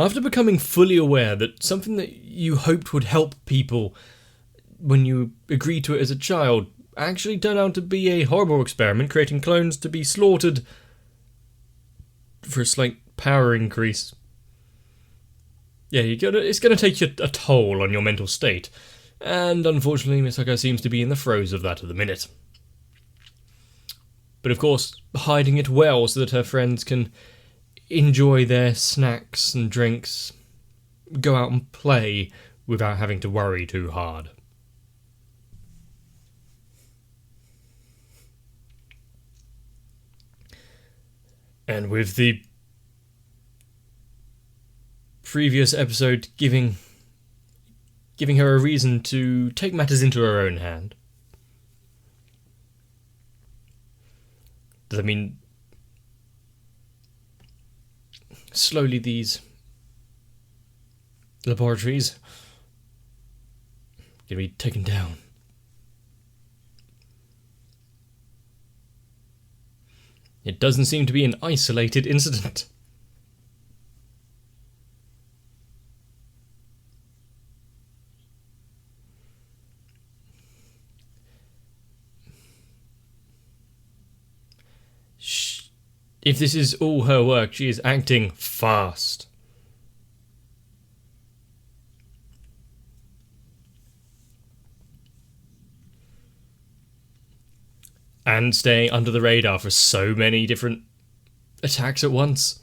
After becoming fully aware that something that you hoped would help people when you agreed to it as a child actually turned out to be a horrible experiment, creating clones to be slaughtered for a slight power increase. Yeah, it's going to take a toll on your mental state, and unfortunately Misaka seems to be in the throes of that at the minute. But of course, hiding it well so that her friends can enjoy their snacks and drinks, go out and play without having to worry too hard. And with the previous episode giving her a reason to take matters into her own hand. Does that mean slowly these laboratories are going to be taken down? It doesn't seem to be an isolated incident. If this is all her work, she is acting fast. And staying under the radar for so many different attacks at once.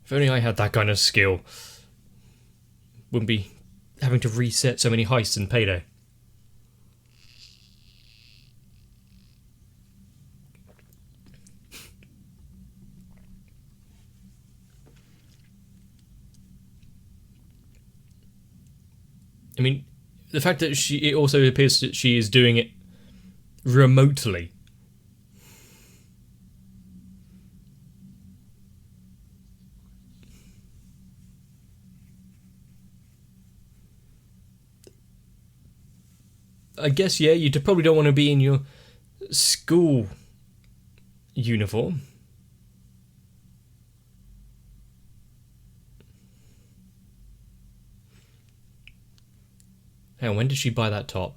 If only I had that kind of skill. Wouldn't be having to reset so many heists in Payday. I mean, the fact that it also appears that she is doing it remotely. I guess, yeah, you probably don't want to be in your school uniform. Hang on, when did she buy that top?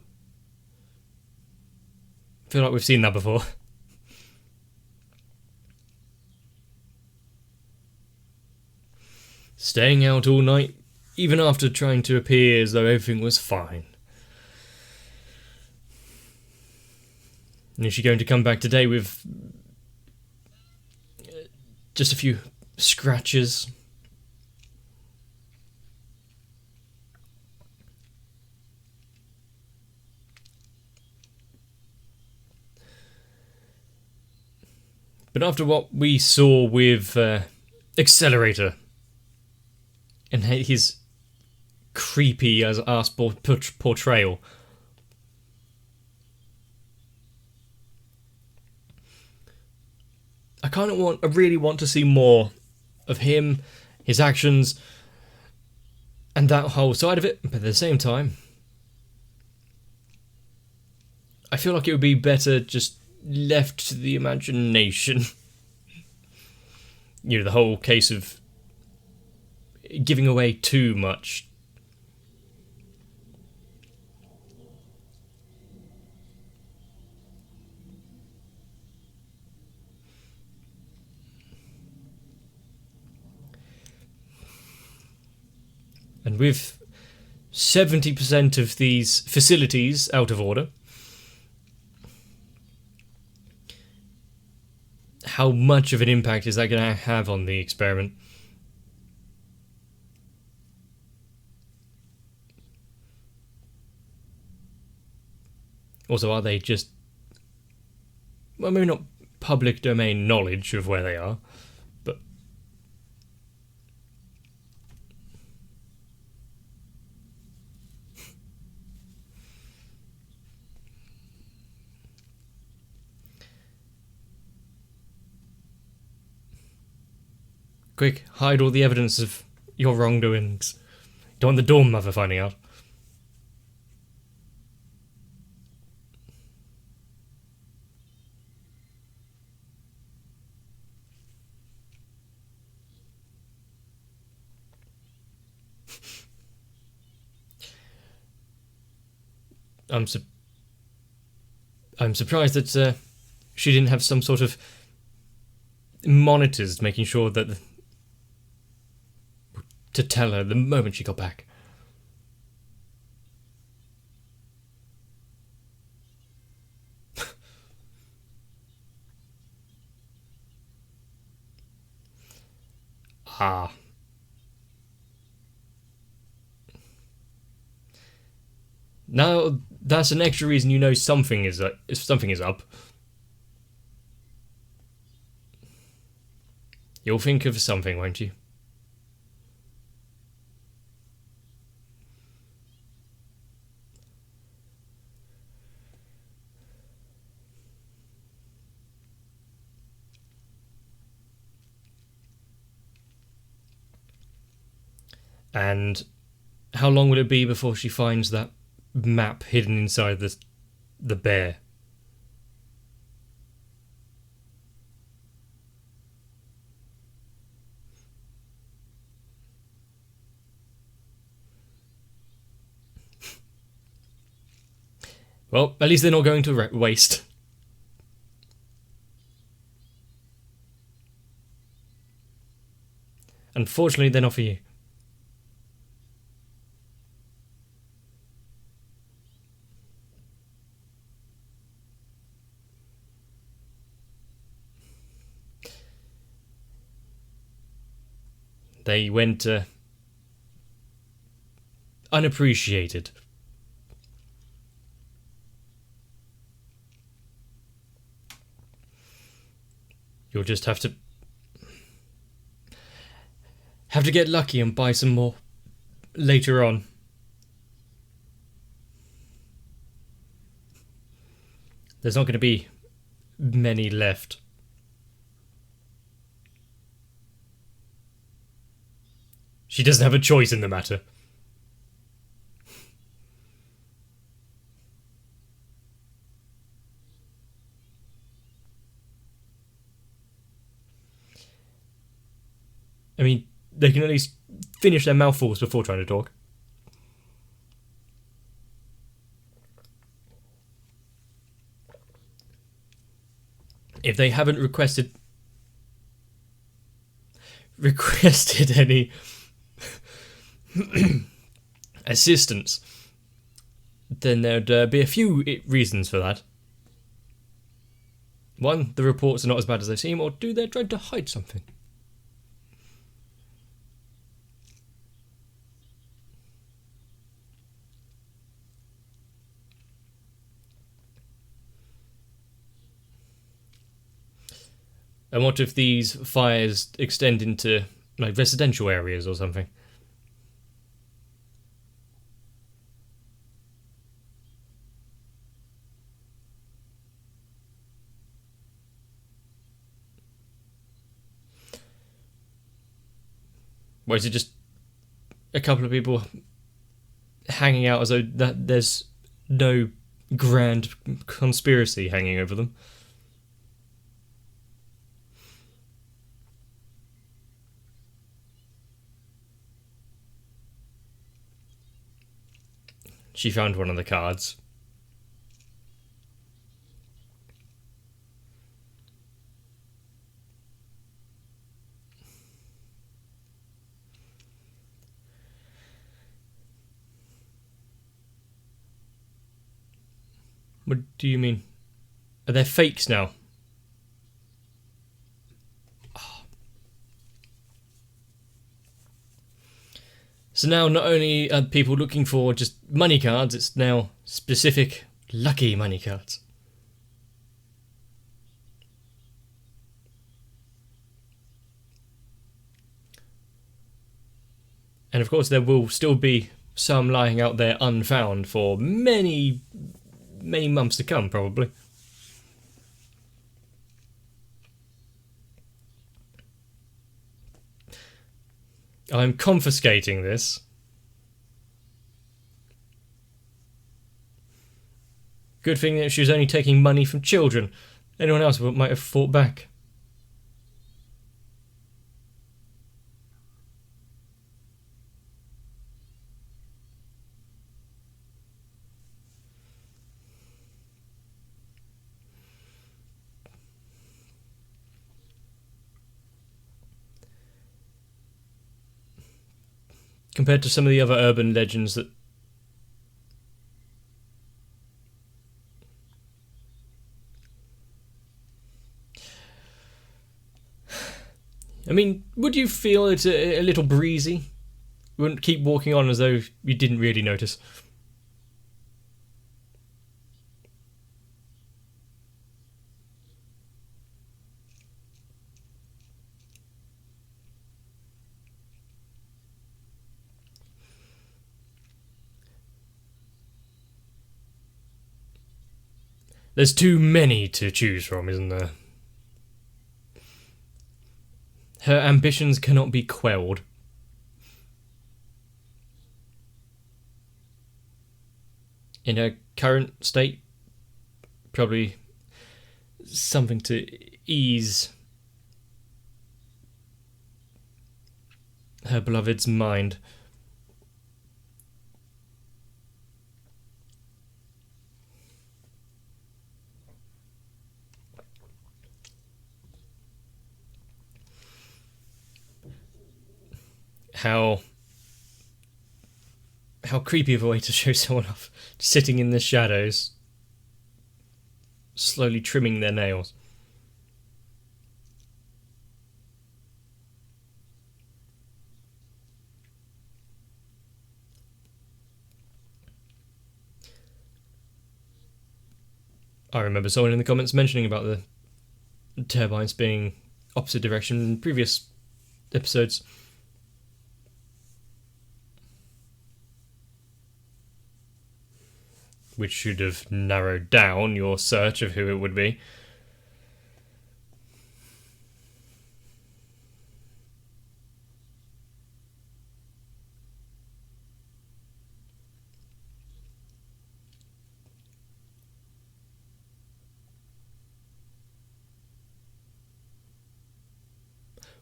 I feel like we've seen that before. Staying out all night, even after trying to appear as though everything was fine. And is she going to come back today with just a few scratches? But after what we saw with Accelerator and his creepy as ass portrayal, I really want to see more of him, his actions, and that whole side of it. But at the same time, I feel like it would be better just left to the imagination. You know, the whole case of giving away too much. And with 70% of these facilities out of order, how much of an impact is that going to have on the experiment? Also, are they just, well, maybe not public domain knowledge of where they are, but quick, hide all the evidence of your wrongdoings. Don't want the Dawn Mother finding out. I'm surprised that she didn't have some sort of monitors making sure that to tell her the moment she got back. Ah. Now that's an extra reason you know something is up. You'll think of something, won't you? And how long will it be before she finds that map hidden inside the bear? Well, at least they're not going to waste. Unfortunately, they're not for you. They went unappreciated. You'll just have to get lucky and buy some more later on. There's not going to be many left. She doesn't have a choice in the matter. I mean, they can at least finish their mouthfuls before trying to talk. If they haven't requested any assistance, then there'd be a few reasons for that. One, the reports are not as bad as they seem, or two, they're trying to hide something. And what if these fires extend into, like, residential areas or something? Or is it just a couple of people hanging out as though there's no grand conspiracy hanging over them? She found one of the cards. What do you mean? Are they fakes now? Oh. So now not only are people looking for just money cards, it's now specific lucky money cards. And of course there will still be some lying out there unfound for many months to come, probably. I'm confiscating this. Good thing that she was only taking money from children. Anyone else might have fought back. compared to some of the other urban legends that... I mean, would you feel it's a little breezy? You wouldn't keep walking on as though you didn't really notice? There's too many to choose from, isn't there? Her ambitions cannot be quelled. In her current state, probably something to ease her beloved's mind. How creepy of a way to show someone off, sitting in the shadows, slowly trimming their nails. I remember someone in the comments mentioning about the turbines being opposite direction in previous episodes. Which should have narrowed down your search of who it would be.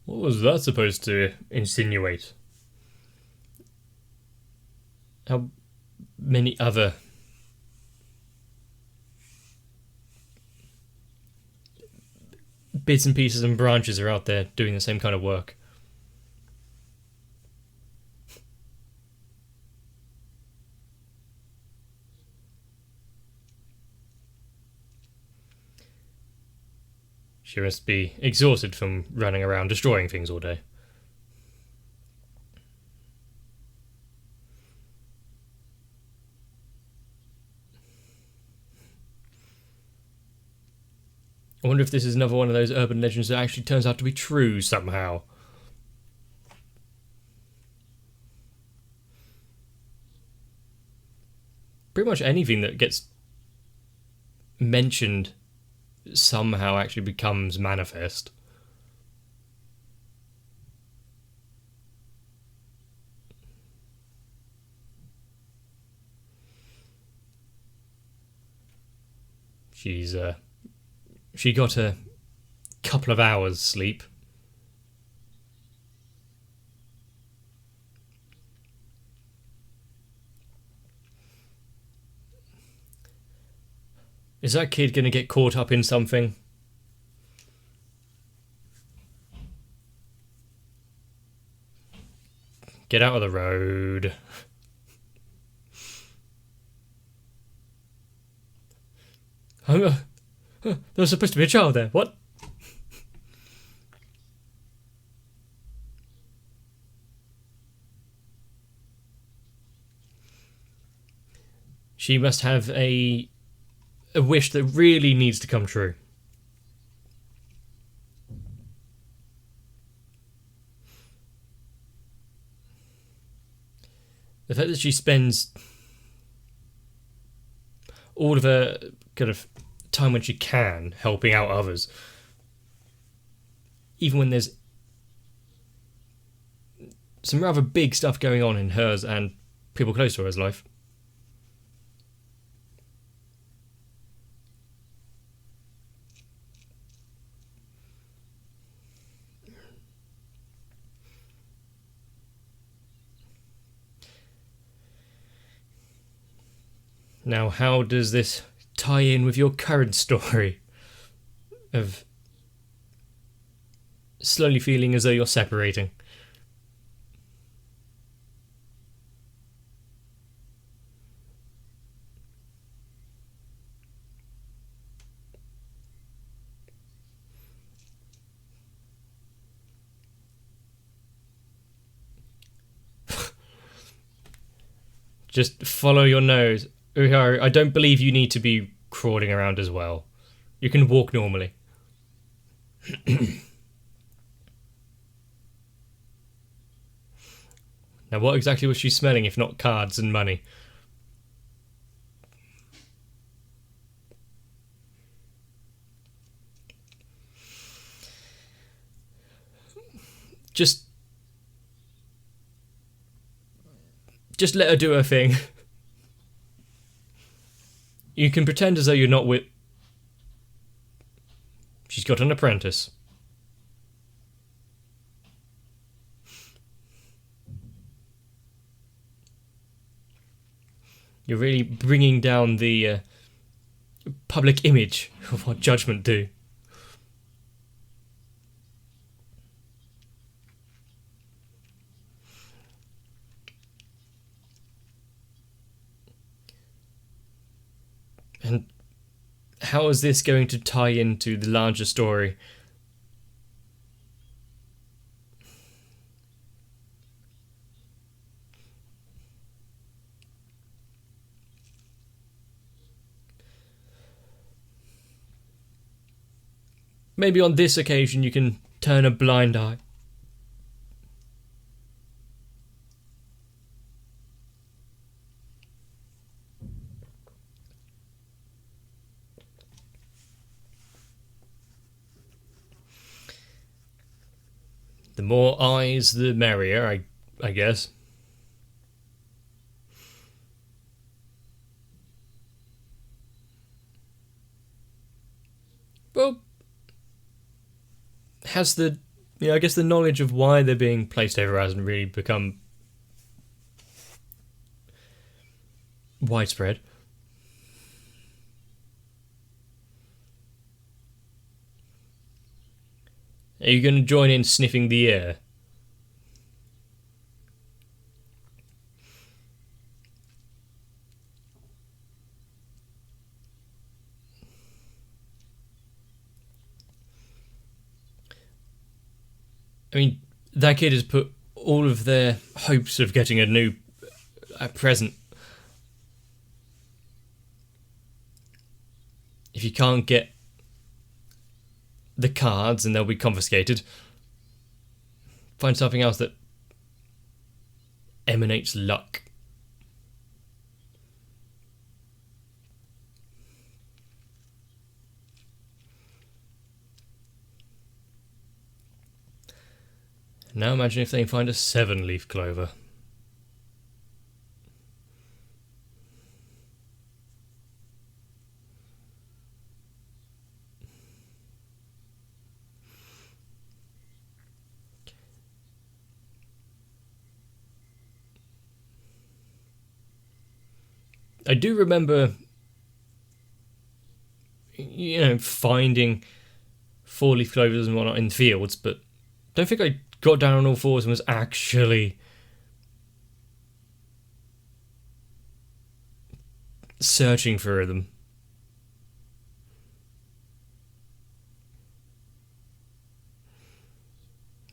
What was that supposed to insinuate? How many other bits and pieces and branches are out there doing the same kind of work? She must be exhausted from running around destroying things all day. I wonder if this is another one of those urban legends that actually turns out to be true somehow. Pretty much anything that gets mentioned somehow actually becomes manifest. She got a couple of hours sleep. Is that kid going to get caught up in something? Get out of the road. There was supposed to be a child there. What? She must have a wish that really needs to come true. The fact that she spends all of her kind of time when she can helping out others, even when there's some rather big stuff going on in hers and people close to her's life. Now, how does this tie in with your current story of slowly feeling as though you're separating? Just follow your nose. Uharu, I don't believe you need to be crawling around as well. You can walk normally. Now, what exactly was she smelling if not cards and money? Just let her do her thing. You can pretend as though you're not with... She's got an apprentice. You're really bringing down the public image of what Judgment do. And how is this going to tie into the larger story? Maybe on this occasion you can turn a blind eye. The more eyes, the merrier, I guess. Well, has the... I guess the knowledge of why they're being placed over hasn't really become widespread. Are you going to join in sniffing the air? I mean, that kid has put all of their hopes of getting a new present. If you can't get the cards, and they'll be confiscated. Find something else that emanates luck. Now imagine if they find a 7-leaf clover. I do remember, finding 4-leaf clovers and whatnot in fields, but don't think I got down on all fours and was actually searching for them.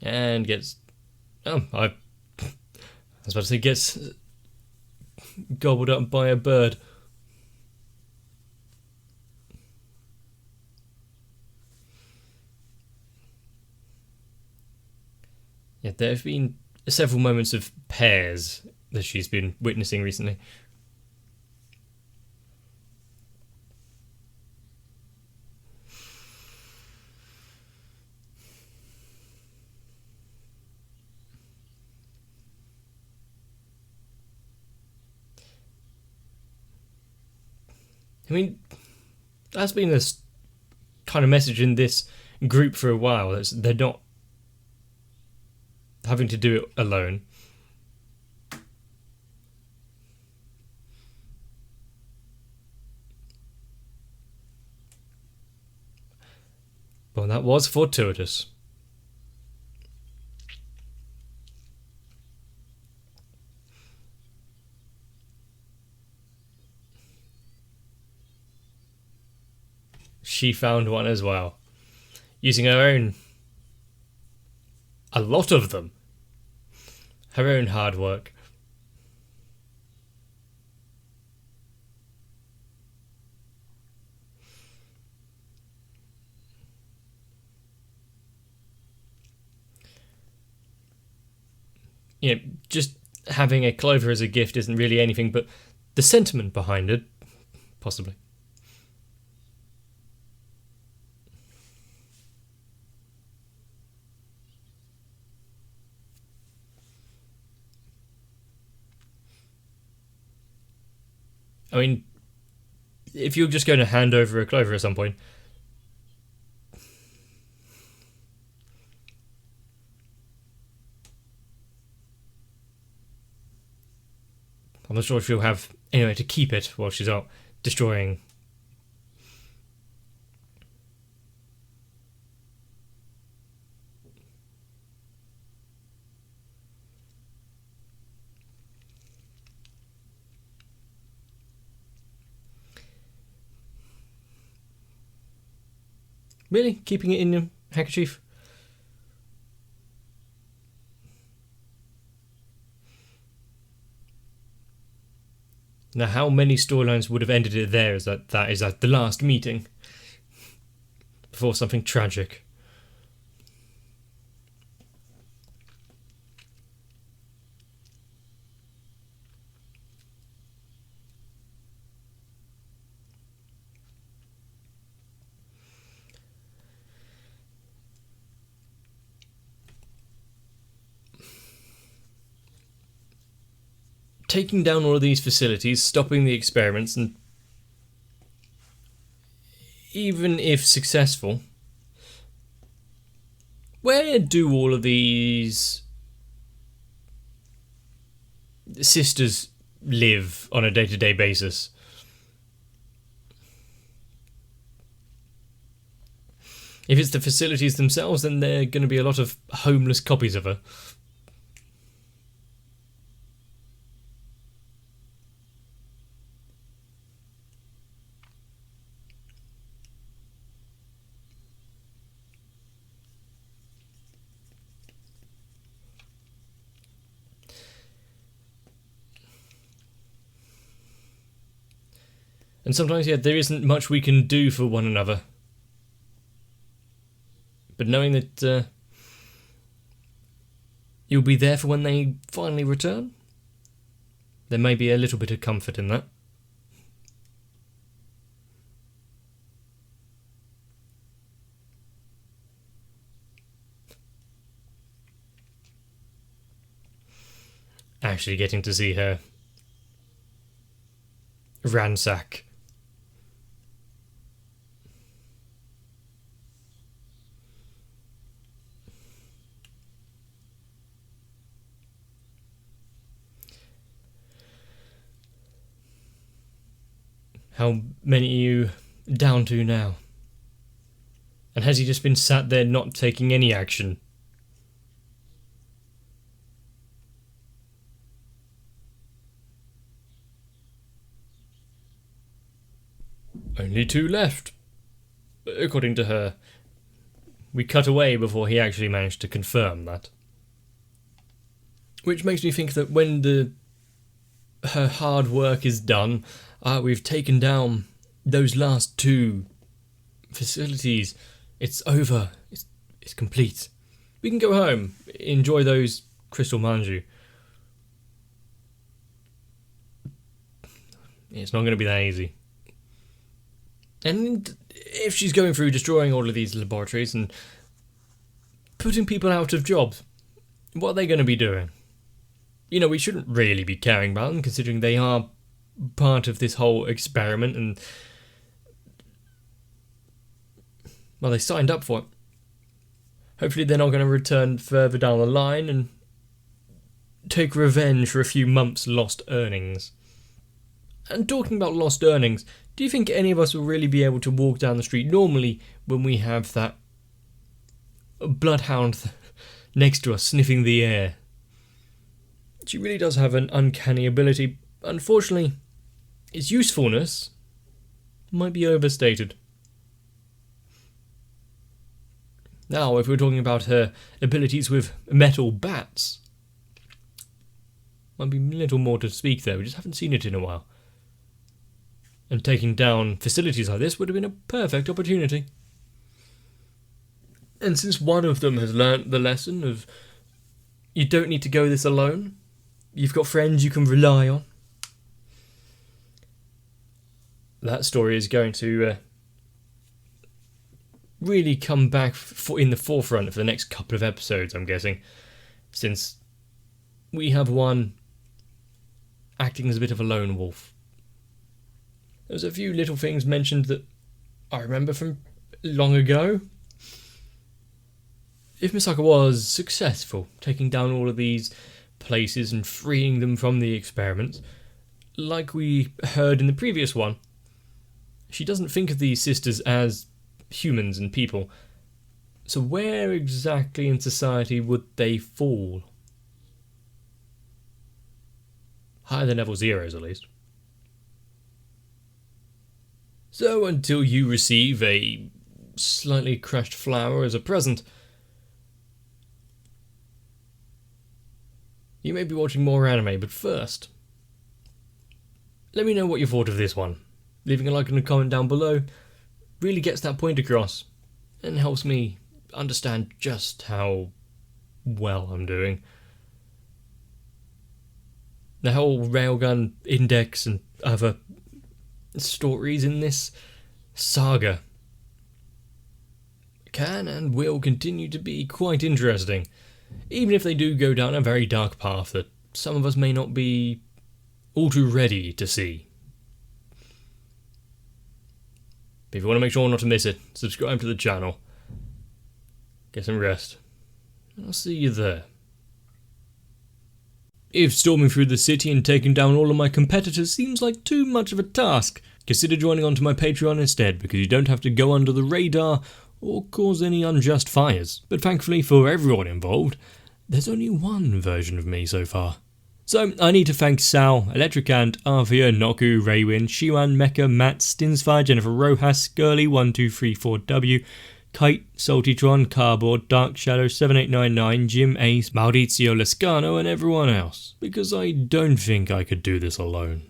And gets... I was about to say gets gobbled up by a bird. Yeah, there have been several moments of pairs that she's been witnessing recently. I mean, that's been this kind of message in this group for a while. They're not having to do it alone. Well, that was fortuitous. She found one as well, using her own, a lot of them, her own hard work. just having a clover as a gift isn't really anything, but the sentiment behind it, possibly. I mean, if you're just going to hand over a clover at some point, I'm not sure if she'll have anywhere to keep it while she's out destroying. Really? Keeping it in your handkerchief? Now, how many storylines would have ended it there? Is that the last meeting before something tragic? Taking down all of these facilities, stopping the experiments, and even if successful, where do all of these sisters live on a day-to-day basis? If it's the facilities themselves, then there are going to be a lot of homeless copies of her. And sometimes, there isn't much we can do for one another. But knowing that you'll be there for when they finally return, there may be a little bit of comfort in that. Actually getting to see her ransack how many are you down to now? And has he just been sat there not taking any action? Only 2 left, according to her. We cut away before he actually managed to confirm that. Which makes me think that when her hard work is done, we've taken down those last 2 facilities. It's over. It's complete. We can go home, enjoy those crystal manju. It's not going to be that easy. And if she's going through destroying all of these laboratories and putting people out of jobs, what are they going to be doing? We shouldn't really be caring about them, considering they are part of this whole experiment and, well, they signed up for it. Hopefully they're not going to return further down the line and take revenge for a few months' lost earnings. And talking about lost earnings, do you think any of us will really be able to walk down the street normally when we have that bloodhound next to us sniffing the air? She really does have an uncanny ability. Unfortunately, its usefulness might be overstated. Now, if we're talking about her abilities with metal bats, might be a little more to speak there. We just haven't seen it in a while. And taking down facilities like this would have been a perfect opportunity. And since one of them has learnt the lesson of You don't need to go this alone. You've got friends you can rely on. That story is going to really come back in the forefront for the next couple of episodes, I'm guessing, since we have one acting as a bit of a lone wolf. There's a few little things mentioned that I remember from long ago. If Misaka was successful taking down all of these places and freeing them from the experiments, like we heard in the previous one, she doesn't think of these sisters as humans and people. So where exactly in society would they fall? Higher than level 0s, at least. So until you receive a slightly crushed flower as a present, you may be watching more anime, but first, let me know what you thought of this one. Leaving a like and a comment down below really gets that point across and helps me understand just how well I'm doing. The whole Railgun index and other stories in this saga can and will continue to be quite interesting, even if they do go down a very dark path that some of us may not be all too ready to see. But if you want to make sure not to miss it, subscribe to the channel, get some rest, and I'll see you there. If storming through the city and taking down all of my competitors seems like too much of a task, consider joining onto my Patreon instead, because you don't have to go under the radar or cause any unjust fires. But thankfully for everyone involved, there's only one version of me so far. So I need to thank Sal, Electric Ant, Arvia, Noku, Raywin, Shiwan, Mecha, Matt, Stinsfire, Jennifer Rojas, Gurley1234W, Kite, Saltytron, Cardboard, Dark Shadow 7899, Jim Ace, Maurizio Lescano and everyone else, because I don't think I could do this alone.